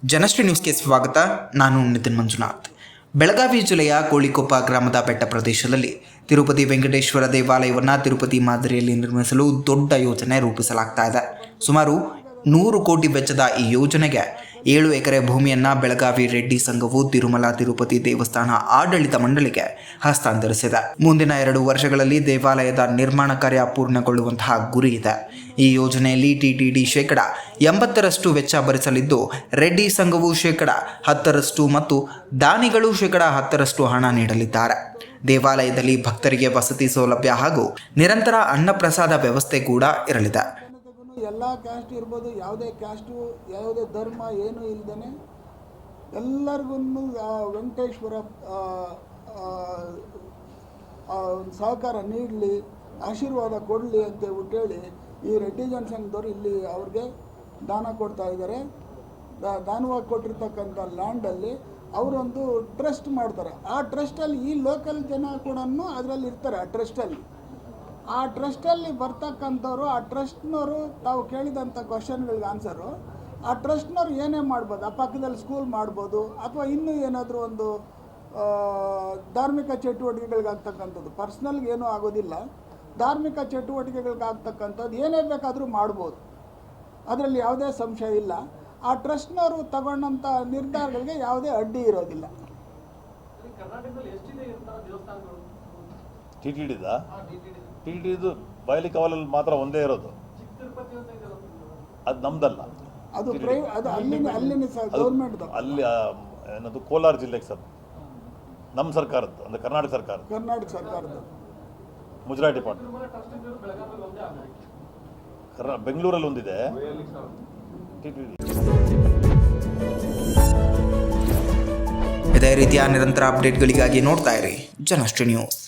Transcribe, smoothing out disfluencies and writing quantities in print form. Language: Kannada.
ಜನಶ್ರೀ ನ್ಯೂಸ್ಗೆ ಸ್ವಾಗತ. ನಾನು ನಿತಿನ್ ಮಂಜುನಾಥ್. ಬೆಳಗಾವಿ ಜಿಲ್ಲೆಯ ಕೋಳಿಕೊಪ್ಪ ಗ್ರಾಮದ ಬೆಟ್ಟ ಪ್ರದೇಶದಲ್ಲಿ ತಿರುಪತಿ ವೆಂಕಟೇಶ್ವರ ದೇವಾಲಯವನ್ನು ತಿರುಪತಿ ಮಾದರಿಯಲ್ಲಿ ನಿರ್ಮಿಸಲು ದೊಡ್ಡ ಯೋಜನೆ ರೂಪಿಸಲಾಗ್ತಾ ಇದೆ. ಸುಮಾರು 100 ಕೋಟಿ ವೆಚ್ಚದ ಈ ಯೋಜನೆಗೆ 7 ಎಕರೆ ಭೂಮಿಯನ್ನು ಬೆಳಗಾವಿ ರೆಡ್ಡಿ ಸಂಘವು ತಿರುಮಲ ತಿರುಪತಿ ದೇವಸ್ಥಾನ ಆಡಳಿತ ಮಂಡಳಿಗೆ ಹಸ್ತಾಂತರಿಸಿದೆ. ಮುಂದಿನ 2 ವರ್ಷಗಳಲ್ಲಿ ದೇವಾಲಯದ ನಿರ್ಮಾಣ ಕಾರ್ಯ ಪೂರ್ಣಗೊಳ್ಳುವಂತಹ ಗುರಿ ಇದೆ. ಈ ಯೋಜನೆಯಲ್ಲಿ ಟಿಟಿಡಿ ಶೇಕಡ 80% ವೆಚ್ಚ ಭರಿಸಲಿದ್ದು, ರೆಡ್ಡಿ ಸಂಘವು ಶೇಕಡ 10% ಮತ್ತು ದಾನಿಗಳು ಶೇಕಡ 10% ಹಣ ನೀಡಲಿದ್ದಾರೆ. ದೇವಾಲಯದಲ್ಲಿ ಭಕ್ತರಿಗೆ ವಸತಿ ಸೌಲಭ್ಯ ಹಾಗೂ ನಿರಂತರ ಅನ್ನಪ್ರಸಾದ ವ್ಯವಸ್ಥೆ ಕೂಡ ಇರಲಿದೆ. ಎಲ್ಲ ಕ್ಯಾಸ್ಟ್ ಇರ್ಬೋದು, ಯಾವುದೇ ಕ್ಯಾಸ್ಟು ಯಾವುದೇ ಧರ್ಮ ಏನೂ ಇಲ್ಲದೇ ಎಲ್ಲರಿಗೂ ವೆಂಕಟೇಶ್ವರ ಸಹಕಾರ ನೀಡಲಿ, ಆಶೀರ್ವಾದ ಕೊಡಲಿ ಅಂತ ಹೇಳಿ ಈ ರೆಡ್ಡಿ ಜನಸಂಘದವ್ರು ಇಲ್ಲಿ ಅವ್ರಿಗೆ ದಾನ ಕೊಡ್ತಾ ಇದ್ದಾರೆ. ದಾನವಾಗಿ ಕೊಟ್ಟಿರ್ತಕ್ಕಂಥ ಲ್ಯಾಂಡಲ್ಲಿ ಅವರೊಂದು ಟ್ರಸ್ಟ್ ಮಾಡ್ತಾರೆ. ಆ ಟ್ರಸ್ಟಲ್ಲಿ ಈ ಲೋಕಲ್ ಜನ ಕೂಡ ಅದರಲ್ಲಿ ಇರ್ತಾರೆ. ಆ ಟ್ರಸ್ಟಲ್ಲಿ ಬರ್ತಕ್ಕಂಥವ್ರು, ಆ ಟ್ರಸ್ಟ್ನವರು ತಾವು ಕೇಳಿದಂಥ ಕ್ವಶನ್ಗಳಿಗೆ ಆನ್ಸರು, ಆ ಟ್ರಸ್ಟ್ನವ್ರು ಏನೇ ಮಾಡ್ಬೋದು, ಆ ಪಕ್ಕದಲ್ಲಿ ಸ್ಕೂಲ್ ಮಾಡ್ಬೋದು, ಅಥವಾ ಇನ್ನೂ ಏನಾದರೂ ಒಂದು ಧಾರ್ಮಿಕ ಚಟುವಟಿಕೆಗಳಿಗಾಗ್ತಕ್ಕಂಥದ್ದು, ಪರ್ಸ್ನಲ್ಗೆ ಏನೂ ಆಗೋದಿಲ್ಲ, ಧಾರ್ಮಿಕ ಚಟುವಟಿಕೆಗಳಿಗಾಗ್ತಕ್ಕಂಥದ್ದು ಏನೇ ಬೇಕಾದರೂ ಮಾಡ್ಬೋದು. ಅದರಲ್ಲಿ ಯಾವುದೇ ಸಂಶಯ ಇಲ್ಲ. ಆ ಟ್ರಸ್ಟ್ನವರು ತಗೊಂಡಂಥ ನಿರ್ಧಾರಗಳಿಗೆ ಯಾವುದೇ ಅಡ್ಡಿ ಇರೋದಿಲ್ಲ. ಟಿಟಿಡಿದು ಬಯಲಿ ಕವಲಲ್ಲಿ ಮಾತ್ರ ಒಂದೇ ಇರೋದು, ಅದು ನಮ್ದಲ್ಲ, ಅದು ಅಲ್ಲಿನ ಗೌರ್ಮೆಂಟ್, ಅಲ್ಲಿ ಏನದು ಕೋಲಾರ ಜಿಲ್ಲೆಗೆ ಸರ್, ನಮ್ಮ ಸರ್ಕಾರದ್ದು, ಅಂದರೆ ಕರ್ನಾಟಕ ಸರ್ಕಾರದ ಮುಜರಾಯಿ ಡಿಪಾರ್ಟ್ಮೆಂಟ್. ಬೆಂಗಳೂರಲ್ಲಿ ಒಂದಿದೆ ಟಿಟಿಡಿ. ಇದೇ ರೀತಿಯ ನಿರಂತರ ಅಪ್ಡೇಟ್ಗಳಿಗಾಗಿ ನೋಡ್ತಾ ಇರಿ ಜನಶ್ರೀ ನ್ಯೂಸ್.